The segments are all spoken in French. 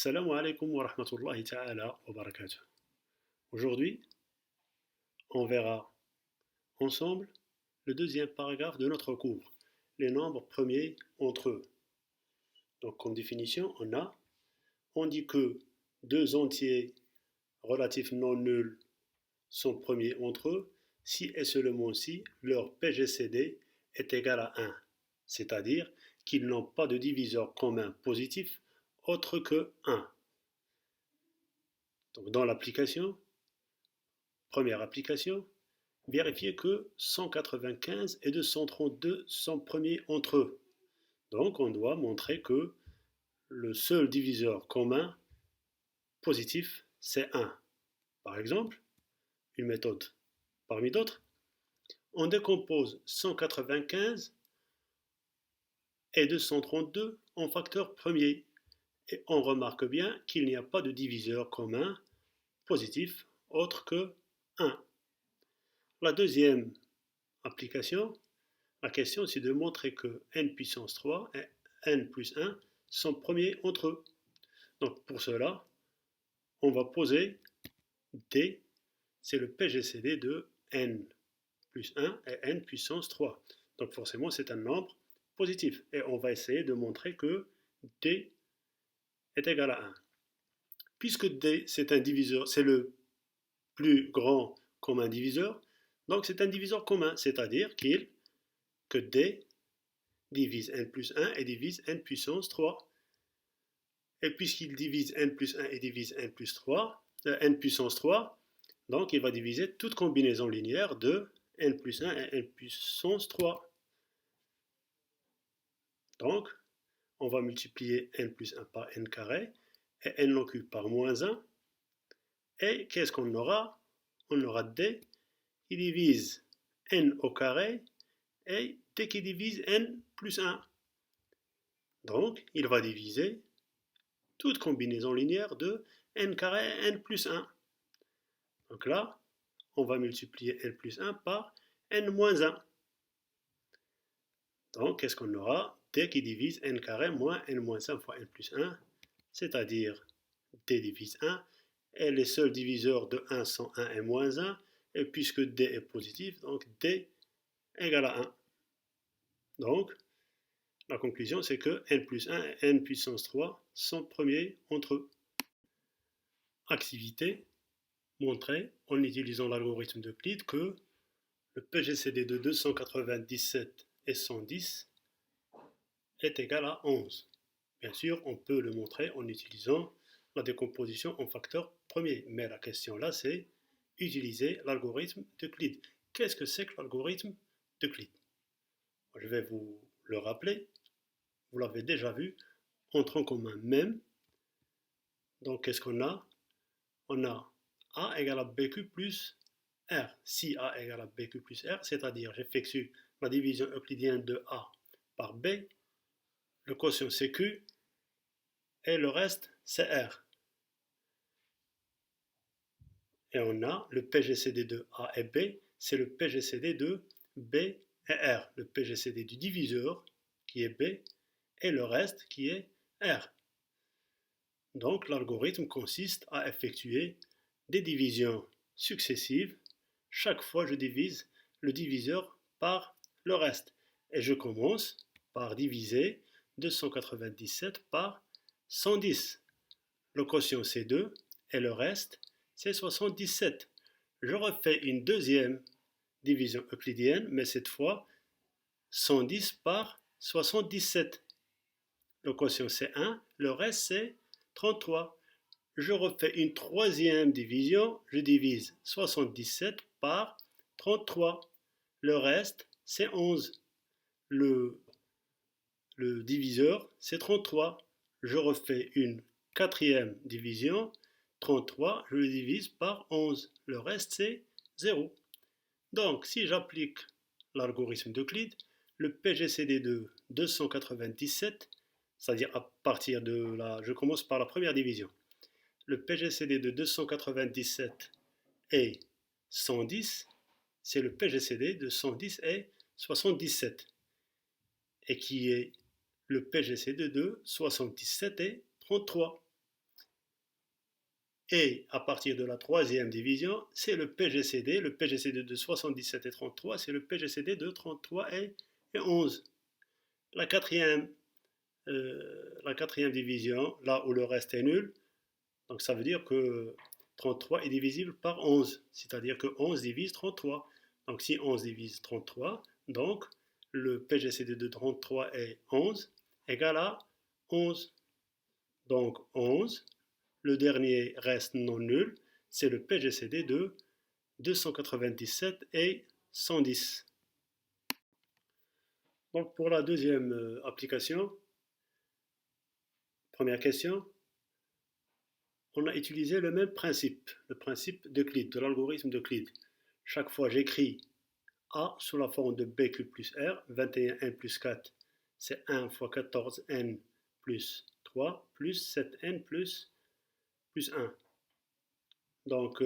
Assalamu alaikum wa rahmatullahi ta'ala wa barakatuh. Aujourd'hui, on verra ensemble le deuxième paragraphe de notre cours, les nombres premiers entre eux. Donc, comme définition, on dit que deux entiers relatifs non nuls sont premiers entre eux si et seulement si leur PGCD est égal à 1, c'est-à-dire qu'ils n'ont pas de diviseur commun positif autre que 1. Donc, dans l'application, première application, vérifiez que 195 et 232 sont premiers entre eux. Donc on doit montrer que le seul diviseur commun positif, c'est 1. Par exemple, une méthode parmi d'autres, on décompose 195 et 232 en facteurs premiers. Et on remarque bien qu'il n'y a pas de diviseur commun positif autre que 1. La deuxième application, la question c'est de montrer que n puissance 3 et n plus 1 sont premiers entre eux. Donc pour cela, on va poser D, c'est le PGCD de n plus 1 et n puissance 3. Donc forcément c'est un nombre positif. Et on va essayer de montrer que D est égal à 1. Puisque D c'est un diviseur, c'est le plus grand commun diviseur, donc c'est un diviseur commun, c'est-à-dire que D divise n plus 1 et divise n puissance 3. Et puisqu'il divise n plus 1 et divise n plus 3, n puissance 3, donc il va diviser toute combinaison linéaire de n plus 1 et n puissance 3. Donc, on va multiplier n plus 1 par n carré et n non cube par moins 1. Et qu'est-ce qu'on aura? On aura D qui divise n au carré et D qui divise n plus 1. Donc, il va diviser toute combinaison linéaire de n carré et n plus 1. Donc là, on va multiplier n plus 1 par n moins 1. Donc, qu'est-ce qu'on aura? D qui divise n carré moins n moins 1 fois n plus 1, c'est-à-dire D divise 1, et les seuls diviseurs de 1 sont 1 et moins 1, et puisque D est positif, donc D égale à 1. Donc, la conclusion, c'est que n plus 1 et n puissance 3 sont premiers entre eux. Activité, montrer en utilisant l'algorithme d'Euclide que le PGCD de 297 et 110 est égal à 11. Bien sûr, on peut le montrer en utilisant la décomposition en facteurs premiers, mais la question là, c'est utiliser l'algorithme d'Euclide. Qu'est-ce que c'est que l'algorithme d'Euclide? Je vais vous le rappeler, vous l'avez déjà vu, en tronc commun même. Donc qu'est-ce qu'on a? On a A égale à BQ plus R. Si A égale à BQ plus R, c'est-à-dire j'effectue la division euclidienne de A par B, le quotient c'est Q et le reste c'est R. Et on a le PGCD de A et B, c'est le PGCD de B et R. Le PGCD du diviseur qui est B et le reste qui est R. Donc l'algorithme consiste à effectuer des divisions successives. Chaque fois je divise le diviseur par le reste. Et je commence par diviser 297 par 110. Le quotient c'est 2 et le reste c'est 77. Je refais une deuxième division euclidienne, mais cette fois 110 par 77. Le quotient c'est 1, le reste c'est 33. Je refais une troisième division, je divise 77 par 33. Le reste c'est 11. Le diviseur c'est 33. Je refais une quatrième division, 33, je le divise par 11. Le reste c'est 0. Donc si j'applique l'algorithme d'Euclide, le PGCD de 297, c'est-à-dire à partir de là, je commence par la première division. Le PGCD de 297 et 110, c'est le PGCD de 110 et 77, et qui est le PGCD de 77 et 33. Et à partir de la troisième division, c'est le PGCD. Le PGCD de 77 et 33, c'est le PGCD de 33 et 11. La quatrième division, là où le reste est nul, donc ça veut dire que 33 est divisible par 11, c'est-à-dire que 11 divise 33. Donc si 11 divise 33, donc le PGCD de 33 est 11 égale à 11. Donc 11, le dernier reste non nul, c'est le PGCD de 297 et 110. Donc pour la deuxième application, première question, on a utilisé le même principe, le principe d'Euclide, de l'algorithme d'Euclide. Chaque fois j'écris A sous la forme de B cube plus R, 21n plus 4, c'est 1 fois 14n plus 3 plus 7n plus 1. Donc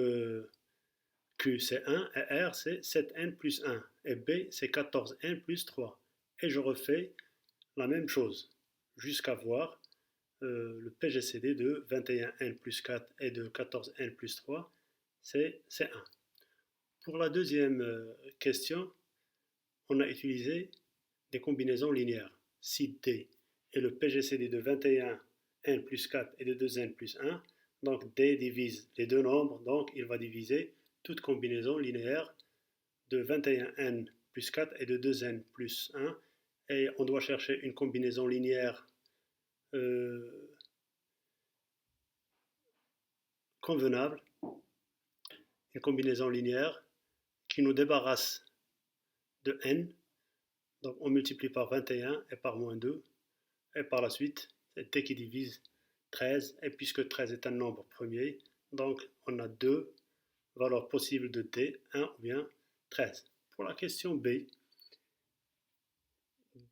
Q c'est 1 et R c'est 7n plus 1 et B c'est 14n plus 3. Et je refais la même chose jusqu'à voir le PGCD de 21n plus 4 et de 14n plus 3, c'est 1. Pour la deuxième question, on a utilisé des combinaisons linéaires. Si D est le PGCD de 21n plus 4 et de 2n plus 1, donc D divise les deux nombres, donc il va diviser toute combinaison linéaire de 21n plus 4 et de 2n plus 1. Et on doit chercher une combinaison linéaire convenable, une combinaison linéaire qui nous débarrasse de n. Donc on multiplie par 21 et par moins 2. Et par la suite, c'est t qui divise 13. Et puisque 13 est un nombre premier, donc on a deux valeurs possibles de t, 1 ou bien 13. Pour la question B,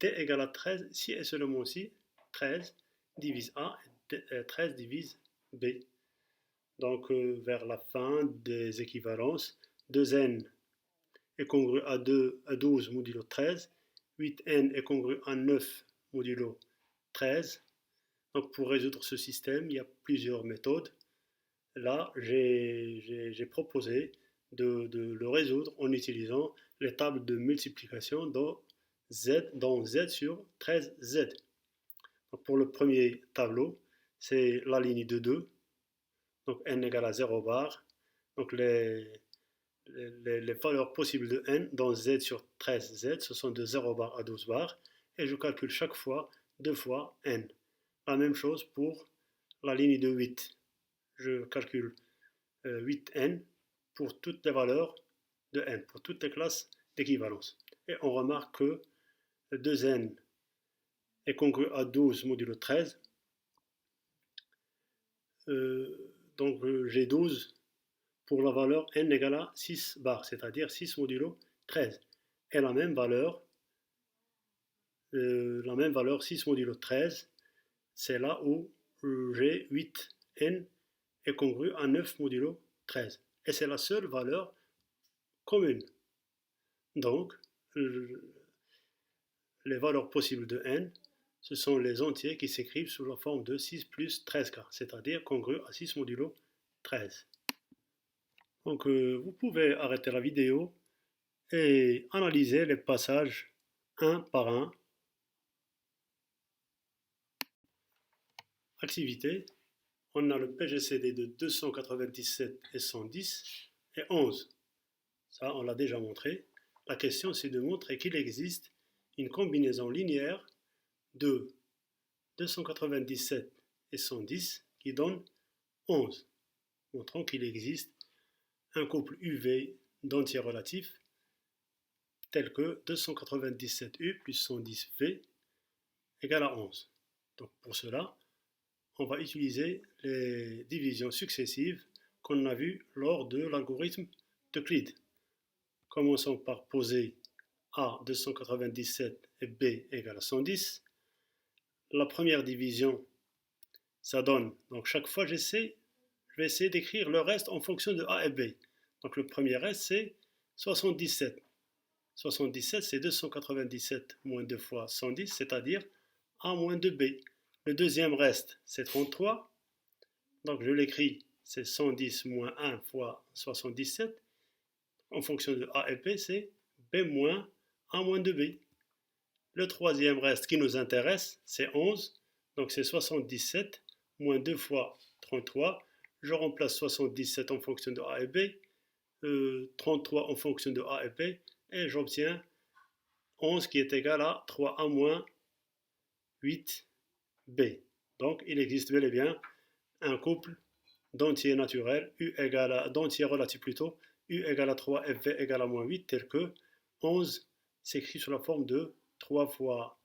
d égale à 13 si et seulement si 13 divise A et 13 divise B. Donc vers la fin des équivalences, 2n est congru à 12 modulo 13, 8n est congru à 9 modulo 13. Donc pour résoudre ce système, il y a plusieurs méthodes. Là, j'ai proposé de le résoudre en utilisant les tables de multiplication dans Z sur 13Z. Donc pour le premier tableau, c'est la ligne de 2. Donc n égale à 0 bar. Donc les valeurs possibles de n dans Z sur 13Z, ce sont de 0 bar à 12 bar. Et je calcule chaque fois 2 fois n. La même chose pour la ligne de 8. Je calcule 8n pour toutes les valeurs de n, pour toutes les classes d'équivalence. Et on remarque que 2n est congru à 12 modulo 13. Donc j'ai 12 pour la valeur n égale à 6 bar, c'est-à-dire 6 modulo 13. Et la même valeur 6 modulo 13, c'est là où j'ai 8n est congru à 9 modulo 13. Et c'est la seule valeur commune. Donc, les valeurs possibles de n, ce sont les entiers qui s'écrivent sous la forme de 6 plus 13k, c'est-à-dire congru à 6 modulo 13. Donc, vous pouvez arrêter la vidéo et analyser les passages un par un. Activité, on a le PGCD de 297 et 110 et 11. Ça, on l'a déjà montré. La question, c'est de montrer qu'il existe une combinaison linéaire de 297 et 110 qui donne 11, montrant qu'il existe un couple UV d'entiers relatifs tel que 297U plus 110V égale à 11. Donc pour cela, on va utiliser les divisions successives qu'on a vues lors de l'algorithme d'Euclide. Commençons par poser A 297 et B égale à 110. La première division, ça donne, donc chaque fois je vais essayer d'écrire le reste en fonction de A et B. Donc le premier reste c'est 77. 77 c'est 297 moins 2 fois 110, c'est-à-dire A moins 2B. Le deuxième reste c'est 33, donc je l'écris, c'est 110 moins 1 fois 77. En fonction de A et B, c'est B moins A moins 2B. Le troisième reste qui nous intéresse, c'est 11. Donc c'est 77 moins 2 fois 33. Je remplace 77 en fonction de A et B, 33 en fonction de A et B, et j'obtiens 11 qui est égal à 3A moins 8B. Donc il existe bel et bien un couple d'entiers naturels, d'entiers relatifs plutôt, U égale à 3, FV égale à moins 8, tel que 11 s'écrit sous la forme de 3 fois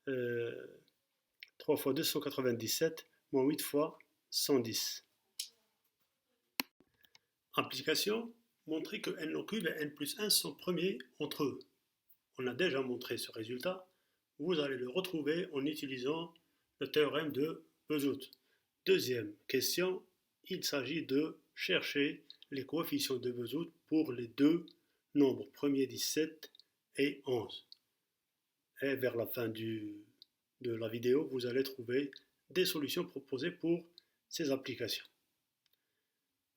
297 moins 8 fois 110. Application, montrer que n au cube et n plus 1 sont premiers entre eux. On a déjà montré ce résultat. Vous allez le retrouver en utilisant le théorème de Bezout. Deuxième question, il s'agit de chercher les coefficients de Bezout pour les deux nombres premiers 17 et 11. Et vers la fin de la vidéo, vous allez trouver des solutions proposées pour ces applications.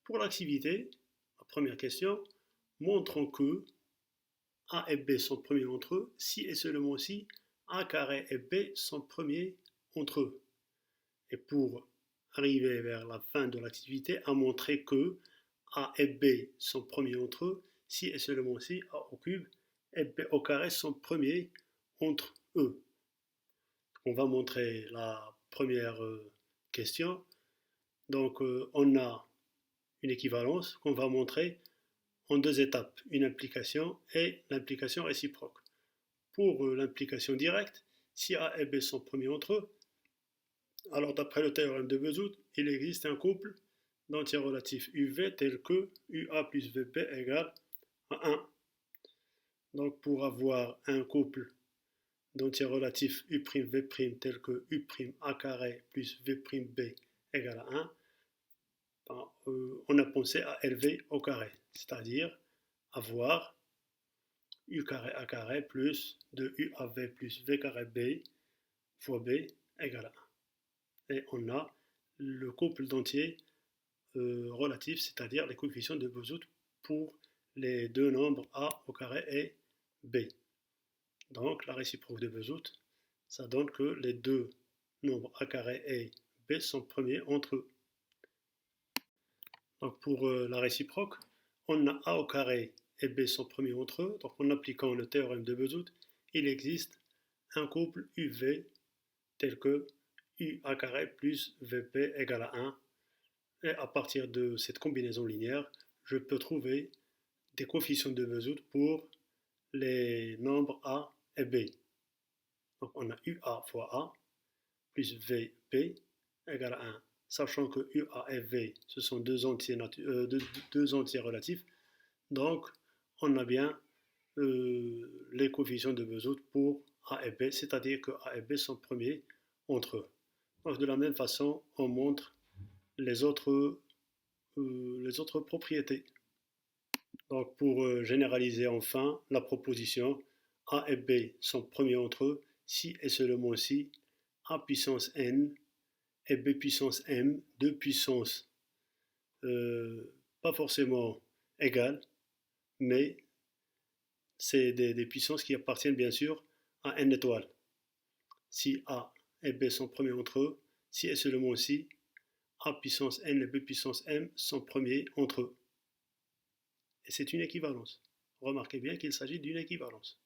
Pour l'activité, la première question, montrons que A et B sont premiers entre eux si et seulement si A carré et B sont premiers entre eux. Et pour arriver vers la fin de l'activité, à montrer que A et B sont premiers entre eux si et seulement si A au cube et B au carré sont premiers entre eux. On va montrer la première question. Donc on a une équivalence qu'on va montrer en deux étapes, une implication et l'implication réciproque. Pour l'implication directe, si A et B sont premiers entre eux, alors d'après le théorème de Bezout, il existe un couple d'entiers relatifs UV tel que UA plus VB égale à 1. Donc pour avoir un couple d'entiers relatifs U'V' tel que U'A carré plus V'B égale à 1, on a pensé à LV au carré, c'est-à-dire avoir U carré A carré plus 2UAV plus V carré B fois B égale à 1. Et on a le couple d'entiers relatifs, c'est-à-dire les coefficients de Bezout pour les deux nombres A au carré et B. Donc la réciproque de Bezout, ça donne que les deux nombres A carré et B sont premiers entre eux. Donc pour la réciproque, on a A au carré et B sont premiers entre eux. Donc en appliquant le théorème de Bezout, il existe un couple UV tel que UA carré plus VP égale à 1. Et à partir de cette combinaison linéaire, je peux trouver des coefficients de Bezout pour les nombres A et B. Donc on a UA fois A plus VB égale à 1. Sachant que UA et V, ce sont deux entiers relatifs, donc on a bien les coefficients de Bezout pour A et B, c'est-à-dire que A et B sont premiers entre eux. Donc de la même façon, on montre les autres propriétés. Donc pour généraliser enfin la proposition, A et B sont premiers entre eux si et seulement si A puissance n et B puissance m, deux puissances pas forcément égales, mais c'est des puissances qui appartiennent bien sûr à n étoiles. Si A et B sont premiers entre eux, si et seulement si A puissance n et B puissance m sont premiers entre eux. Et c'est une équivalence. Remarquez bien qu'il s'agit d'une équivalence.